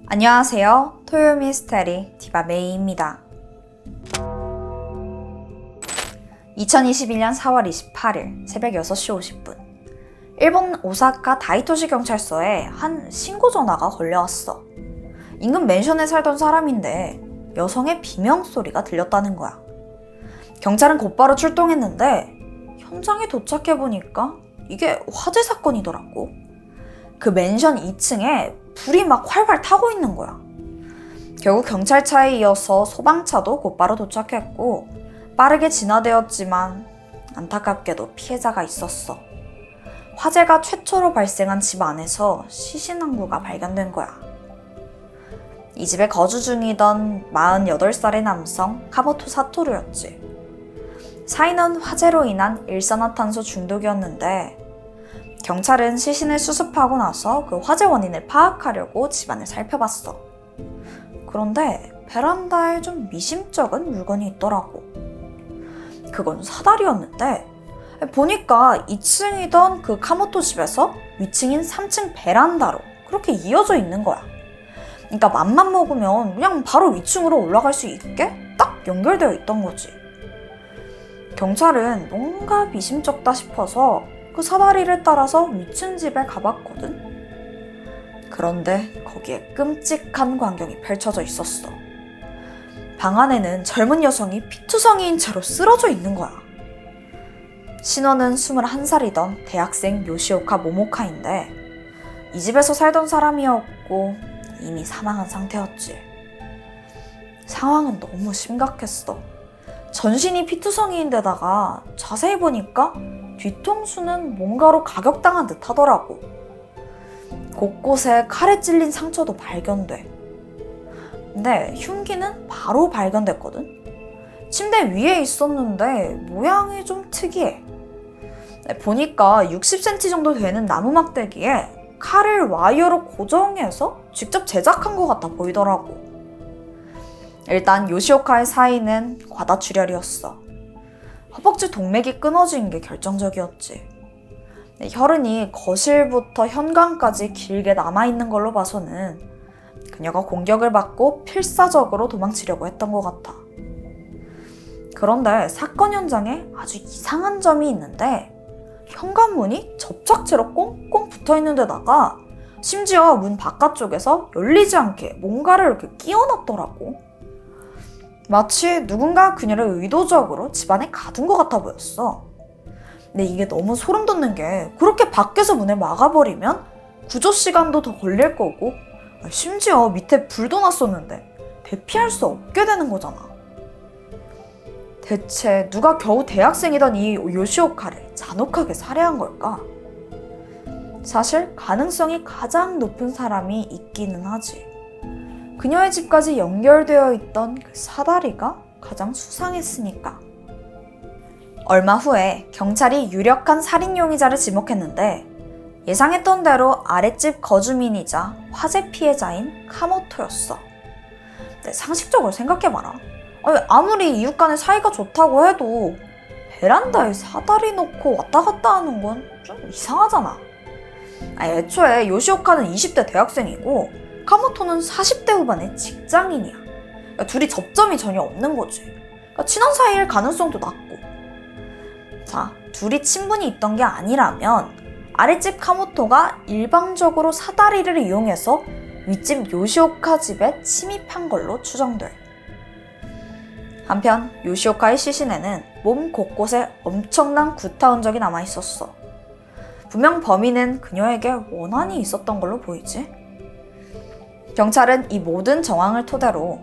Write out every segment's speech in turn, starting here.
안녕하세요. 토요 미스테리 디바메이입니다. 2021년 4월 28일 새벽 6시 50분 일본 오사카 다이토시 경찰서에 한 신고 전화가 걸려왔어. 인근 맨션에 살던 사람인데 여성의 비명소리가 들렸다는 거야. 경찰은 곧바로 출동했는데 현장에 도착해보니까 이게 화재 사건이더라고. 그 맨션 2층에 불이 막 활활 타고 있는 거야. 결국 경찰차에 이어서 소방차도 곧바로 도착했고 빠르게 진화되었지만 안타깝게도 피해자가 있었어. 화재가 최초로 발생한 집 안에서 시신왕구가 발견된 거야. 이 집에 거주 중이던 48살의 남성 카모토 사토루였지. 사인은 화재로 인한 일산화탄소 중독이었는데 경찰은 시신을 수습하고 나서 그 화재 원인을 파악하려고 집안을 살펴봤어. 그런데 베란다에 좀 미심쩍은 물건이 있더라고. 그건 사다리였는데 보니까 2층이던 그 카모토 집에서 위층인 3층 베란다로 그렇게 이어져 있는 거야. 그러니까 맘만 먹으면 그냥 바로 위층으로 올라갈 수 있게 딱 연결되어 있던 거지. 경찰은 뭔가 미심쩍다 싶어서 그 사다리를 따라서 위층 집에 가봤거든. 그런데 거기에 끔찍한 광경이 펼쳐져 있었어. 방 안에는 젊은 여성이 피투성이인 채로 쓰러져 있는 거야. 신원은 21살이던 대학생 요시오카 모모카인데 이 집에서 살던 사람이었고 이미 사망한 상태였지. 상황은 너무 심각했어. 전신이 피투성이인데다가 자세히 보니까 뒤통수는 뭔가로 가격당한 듯 하더라고. 곳곳에 칼에 찔린 상처도 발견돼. 근데 흉기는 바로 발견됐거든. 침대 위에 있었는데 모양이 좀 특이해. 보니까 60cm 정도 되는 나무 막대기에 칼을 와이어로 고정해서 직접 제작한 것 같아 보이더라고. 일단 요시오카의 사인은 과다출혈이었어. 허벅지 동맥이 끊어진 게 결정적이었지. 혈흔이 거실부터 현관까지 길게 남아있는 걸로 봐서는 그녀가 공격을 받고 필사적으로 도망치려고 했던 것 같아. 그런데 사건 현장에 아주 이상한 점이 있는데 현관문이 접착제로 꽁꽁 붙어있는 데다가 심지어 문 바깥쪽에서 열리지 않게 뭔가를 이렇게 끼워놨더라고. 마치 누군가 그녀를 의도적으로 집안에 가둔 것 같아 보였어. 근데 이게 너무 소름 돋는 게 그렇게 밖에서 문을 막아버리면 구조 시간도 더 걸릴 거고 심지어 밑에 불도 났었는데 대피할 수 없게 되는 거잖아. 대체 누가 겨우 대학생이던 이 요시오카를 잔혹하게 살해한 걸까? 사실 가능성이 가장 높은 사람이 있기는 하지. 그녀의 집까지 연결되어 있던 그 사다리가 가장 수상했으니까. 얼마 후에 경찰이 유력한 살인 용의자를 지목했는데 예상했던 대로 아랫집 거주민이자 화재 피해자인 카모토였어. 근데 상식적으로 생각해봐라. 아무리 이웃 간의 사이가 좋다고 해도 베란다에 사다리 놓고 왔다 갔다 하는 건 좀 이상하잖아. 애초에 요시오카는 20대 대학생이고 카모토는 40대 후반의 직장인이야. 그러니까 둘이 접점이 전혀 없는 거지. 그러니까 친한 사이일 가능성도 낮고. 자, 둘이 친분이 있던 게 아니라면 아랫집 카모토가 일방적으로 사다리를 이용해서 윗집 요시오카 집에 침입한 걸로 추정돼. 한편 요시오카의 시신에는 몸 곳곳에 엄청난 구타 흔적이 남아있었어. 분명 범인은 그녀에게 원한이 있었던 걸로 보이지. 경찰은 이 모든 정황을 토대로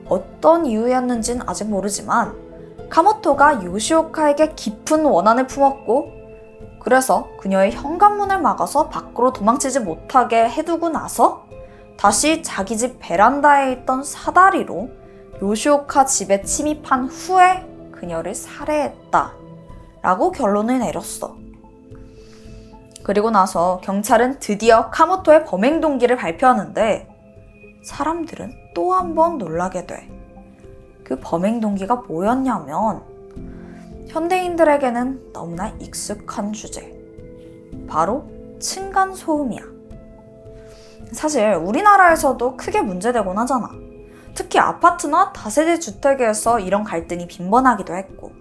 어떤 이유였는지는 아직 모르지만 카모토가 요시오카에게 깊은 원한을 품었고 그래서 그녀의 현관문을 막아서 밖으로 도망치지 못하게 해두고 나서 다시 자기 집 베란다에 있던 사다리로 요시오카 집에 침입한 후에 그녀를 살해했다 라고 결론을 내렸어. 그리고 나서 경찰은 드디어 카모토의 범행 동기를 발표하는데 사람들은 또 한 번 놀라게 돼. 그 범행 동기가 뭐였냐면 현대인들에게는 너무나 익숙한 주제. 바로 층간소음이야. 사실 우리나라에서도 크게 문제되곤 하잖아. 특히 아파트나 다세대 주택에서 이런 갈등이 빈번하기도 했고.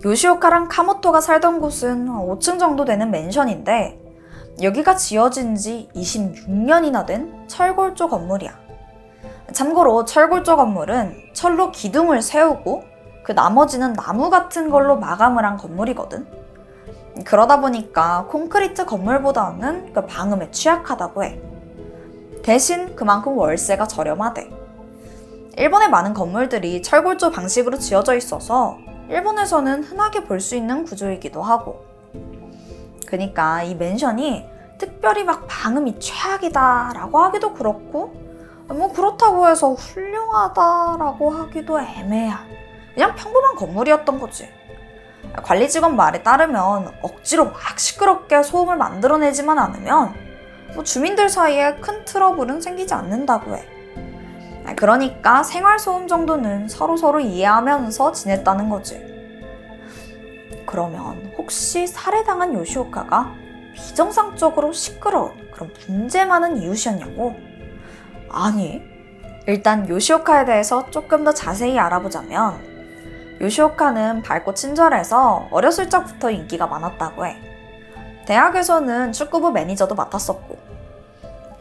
요시오카랑 카모토가 살던 곳은 5층 정도 되는 맨션인데 여기가 지어진 지 26년이나 된 철골조 건물이야. 참고로 철골조 건물은 철로 기둥을 세우고 그 나머지는 나무 같은 걸로 마감을 한 건물이거든. 그러다 보니까 콘크리트 건물보다는 그 방음에 취약하다고 해. 대신 그만큼 월세가 저렴하대. 일본의 많은 건물들이 철골조 방식으로 지어져 있어서 일본에서는 흔하게 볼 수 있는 구조이기도 하고. 그러니까 이 맨션이 특별히 막 방음이 최악이다라고 하기도 그렇고 뭐 그렇다고 해서 훌륭하다라고 하기도 애매한 그냥 평범한 건물이었던 거지. 관리 직원 말에 따르면 억지로 막 시끄럽게 소음을 만들어내지만 않으면 뭐 주민들 사이에 큰 트러블은 생기지 않는다고 해. 그러니까 생활소음 정도는 서로서로 이해하면서 지냈다는 거지. 그러면 혹시 살해당한 요시오카가 비정상적으로 시끄러운 그런 문제 많은 이웃이었냐고? 아니, 일단 요시오카에 대해서 조금 더 자세히 알아보자면 요시오카는 밝고 친절해서 어렸을 적부터 인기가 많았다고 해. 대학에서는 축구부 매니저도 맡았었고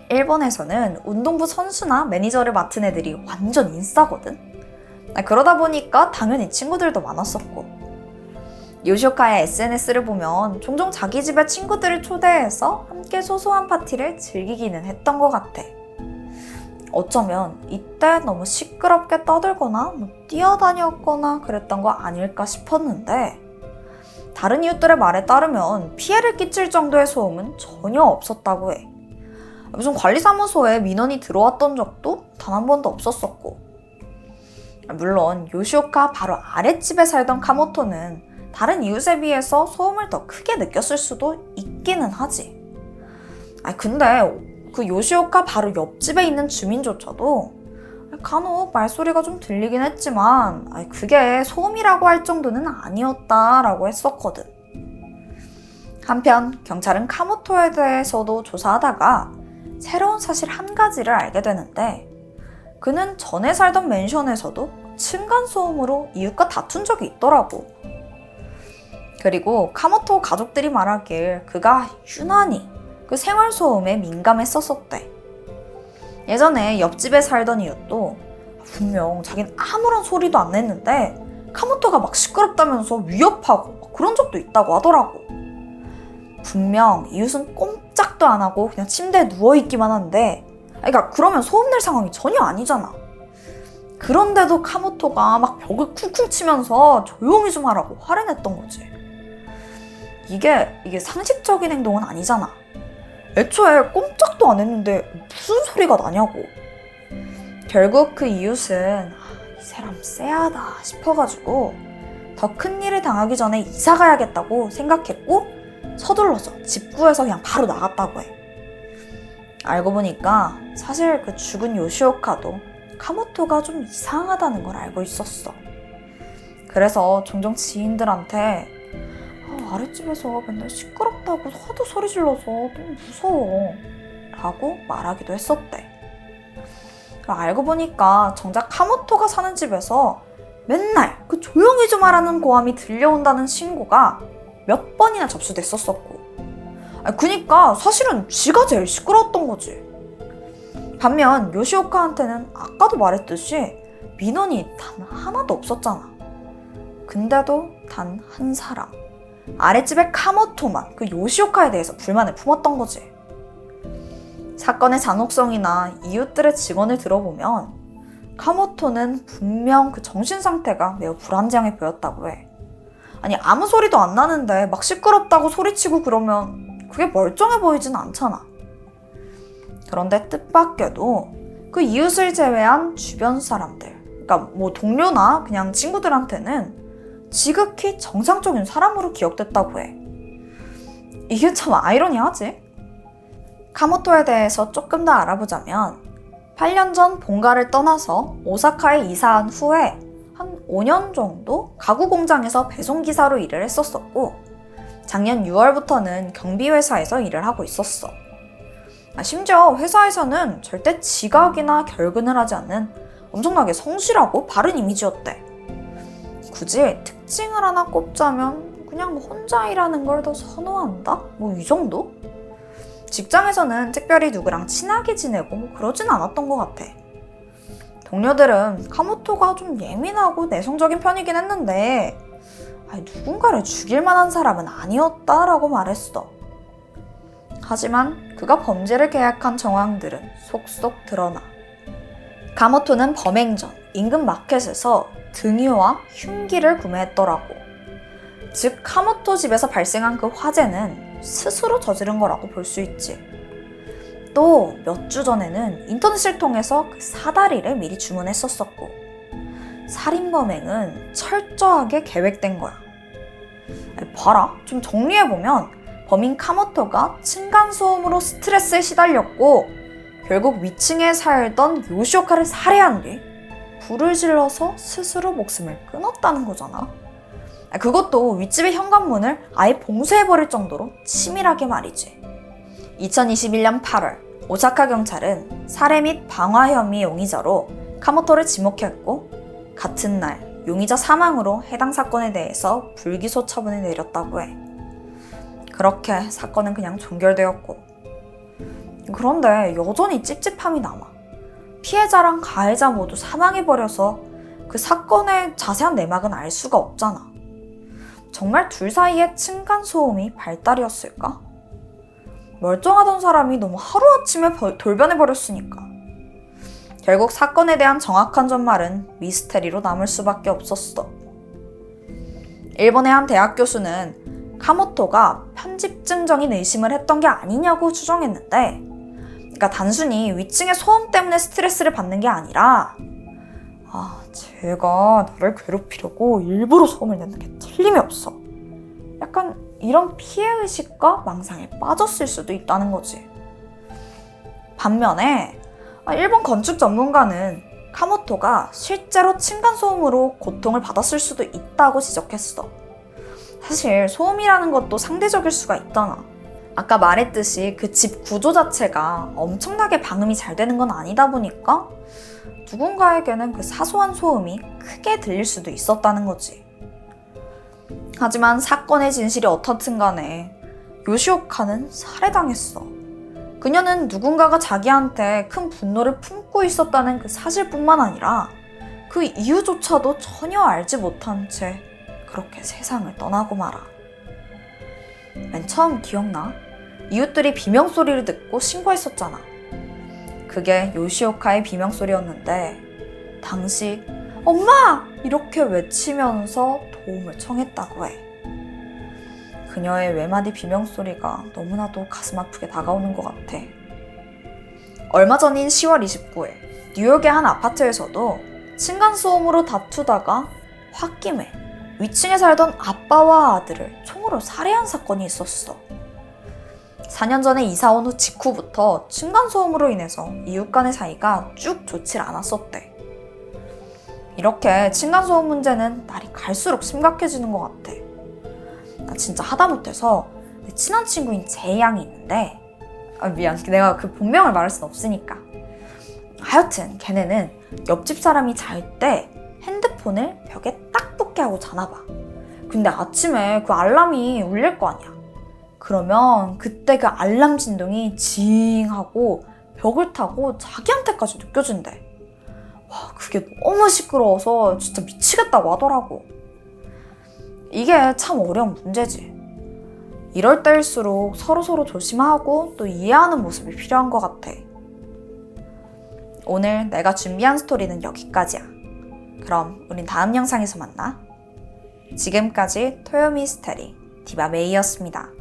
일본에서는 운동부 선수나 매니저를 맡은 애들이 완전 인싸거든? 그러다 보니까 당연히 친구들도 많았었고 요시오카의 SNS를 보면 종종 자기 집에 친구들을 초대해서 함께 소소한 파티를 즐기기는 했던 것 같아. 어쩌면 이때 너무 시끄럽게 떠들거나 뛰어다녔거나 그랬던 거 아닐까 싶었는데 다른 이웃들의 말에 따르면 피해를 끼칠 정도의 소음은 전혀 없었다고 해. 무슨 관리사무소에 민원이 들어왔던 적도 단 한 번도 없었었고 물론 요시오카 바로 아랫집에 살던 카모토는 다른 이웃에 비해서 소음을 더 크게 느꼈을 수도 있기는 하지. 근데 그 요시오카 바로 옆집에 있는 주민조차도 간혹 말소리가 좀 들리긴 했지만 그게 소음이라고 할 정도는 아니었다라고 했었거든. 한편 경찰은 카모토에 대해서도 조사하다가 새로운 사실 한 가지를 알게 되는데 그는 전에 살던 맨션에서도 층간소음으로 이웃과 다툰 적이 있더라고. 그리고 카모토 가족들이 말하길 그가 유난히 그 생활소음에 민감했었대. 예전에 옆집에 살던 이웃도 분명 자긴 아무런 소리도 안 냈는데 카모토가 막 시끄럽다면서 위협하고 그런 적도 있다고 하더라고. 분명 이웃은 꼼짝도 안 하고 그냥 침대에 누워있기만 한데 그러니까 그러면 소음 낼 상황이 전혀 아니잖아. 그런데도 카모토가 막 벽을 쿵쿵 치면서 조용히 좀 하라고 화를 냈던 거지. 이게 상식적인 행동은 아니잖아. 애초에 꼼짝도 안 했는데 무슨 소리가 나냐고. 결국 그 이웃은 이 사람 쎄하다 싶어가지고 더 큰 일을 당하기 전에 이사 가야겠다고 생각했고 서둘러서 집 구해서 그냥 바로 나갔다고 해. 알고 보니까 사실 그 죽은 요시오카도 카모토가 좀 이상하다는 걸 알고 있었어. 그래서 종종 지인들한테 아랫집에서 맨날 시끄럽다고 하도 소리 질러서 너무 무서워 라고 말하기도 했었대. 알고 보니까 정작 카모토가 사는 집에서 맨날 그 조용히 좀 하라는 고함이 들려온다는 신고가 몇 번이나 접수됐었었고 그니까 사실은 지가 제일 시끄러웠던 거지. 반면 요시오카한테는 아까도 말했듯이 민원이 단 하나도 없었잖아. 근데도 단 한 사람 아랫집의 카모토만 그 요시오카에 대해서 불만을 품었던 거지. 사건의 잔혹성이나 이웃들의 증언을 들어보면 카모토는 분명 그 정신 상태가 매우 불안정해 보였다고 해. 아무 소리도 안 나는데 막 시끄럽다고 소리치고 그러면 그게 멀쩡해 보이진 않잖아. 그런데 뜻밖에도 그 이웃을 제외한 주변 사람들, 그러니까 뭐 동료나 그냥 친구들한테는 지극히 정상적인 사람으로 기억됐다고 해. 이게 참 아이러니하지? 카모토에 대해서 조금 더 알아보자면 8년 전 본가를 떠나서 오사카에 이사한 후에 한 5년 정도 가구 공장에서 배송기사로 일을 했었었고 작년 6월부터는 경비회사에서 일을 하고 있었어. 심지어 회사에서는 절대 지각이나 결근을 하지 않는 엄청나게 성실하고 바른 이미지였대. 굳이 특징을 하나 꼽자면 그냥 혼자 일하는 걸 더 선호한다? 뭐 이 정도? 직장에서는 특별히 누구랑 친하게 지내고 그러진 않았던 것 같아. 동료들은 카모토가 좀 예민하고 내성적인 편이긴 했는데 누군가를 죽일 만한 사람은 아니었다라고 말했어. 하지만 그가 범죄를 계획한 정황들은 속속 드러나. 카모토는 범행 전 인근 마켓에서 등유와 흉기를 구매했더라고. 즉 카모토 집에서 발생한 그 화재는 스스로 저지른 거라고 볼 수 있지. 또 몇 주 전에는 인터넷을 통해서 그 사다리를 미리 주문했었었고, 살인범행은 철저하게 계획된 거야. 봐라, 좀 정리해보면 범인 카모토가 층간소음으로 스트레스에 시달렸고 결국 위층에 살던 요시오카를 살해한 뒤 불을 질러서 스스로 목숨을 끊었다는 거잖아. 그것도 윗집의 현관문을 아예 봉쇄해버릴 정도로 치밀하게 말이지. 2021년 8월 오사카 경찰은 살해 및 방화 혐의 용의자로 카모토를 지목했고 같은 날 용의자 사망으로 해당 사건에 대해서 불기소 처분을 내렸다고 해. 그렇게 사건은 그냥 종결되었고, 그런데 여전히 찝찝함이 남아. 피해자랑 가해자 모두 사망해버려서 그 사건의 자세한 내막은 알 수가 없잖아. 정말 둘 사이에 층간소음이 발달이었을까? 멀쩡하던 사람이 너무 하루아침에 돌변해버렸으니까. 결국 사건에 대한 정확한 전말은 미스테리로 남을 수밖에 없었어. 일본의 한 대학 교수는 카모토가 편집증적인 의심을 했던 게 아니냐고 추정했는데, 그러니까 단순히 위층의 소음 때문에 스트레스를 받는 게 아니라 제가 나를 괴롭히려고 일부러 소음을 내는 게 틀림이 없어. 약간 이런 피해의식과 망상에 빠졌을 수도 있다는 거지. 반면에 일본 건축 전문가는 카모토가 실제로 층간소음으로 고통을 받았을 수도 있다고 지적했어. 사실 소음이라는 것도 상대적일 수가 있잖아. 아까 말했듯이 그 집 구조 자체가 엄청나게 방음이 잘 되는 건 아니다 보니까 누군가에게는 그 사소한 소음이 크게 들릴 수도 있었다는 거지. 하지만 사건의 진실이 어떻든 간에 요시오카는 살해당했어. 그녀는 누군가가 자기한테 큰 분노를 품고 있었다는 그 사실뿐만 아니라 그 이유조차도 전혀 알지 못한 채 그렇게 세상을 떠나고 말아. 맨 처음 기억나? 이웃들이 비명소리를 듣고 신고했었잖아. 그게 요시오카의 비명소리였는데 당시 엄마! 이렇게 외치면서 도움을 청했다고 해. 그녀의 외마디 비명소리가 너무나도 가슴 아프게 다가오는 것 같아. 얼마 전인 10월 29일 뉴욕의 한 아파트에서도 층간소음으로 다투다가 홧김에 위층에 살던 아빠와 아들을 총으로 살해한 사건이 있었어. 4년 전에 이사 온 후 직후부터 층간소음으로 인해서 이웃 간의 사이가 쭉 좋질 않았었대. 이렇게 층간소음 문제는 날이 갈수록 심각해지는 것 같아. 나 진짜 하다못해서 내 친한 친구인 제이양이 있는데 미안, 내가 그 본명을 말할 순 없으니까. 하여튼 걔네는 옆집 사람이 잘 때 핸드폰을 벽에 딱 붙게 하고 자나 봐. 근데 아침에 그 알람이 울릴 거 아니야. 그러면 그때 그 알람 진동이 징 하고 벽을 타고 자기한테까지 느껴진대. 와, 그게 너무 시끄러워서 진짜 미치겠다고 하더라고. 이게 참 어려운 문제지. 이럴 때일수록 서로서로 조심하고 또 이해하는 모습이 필요한 것 같아. 오늘 내가 준비한 스토리는 여기까지야. 그럼 우린 다음 영상에서 만나. 지금까지 토요미스테리 디바메이였습니다.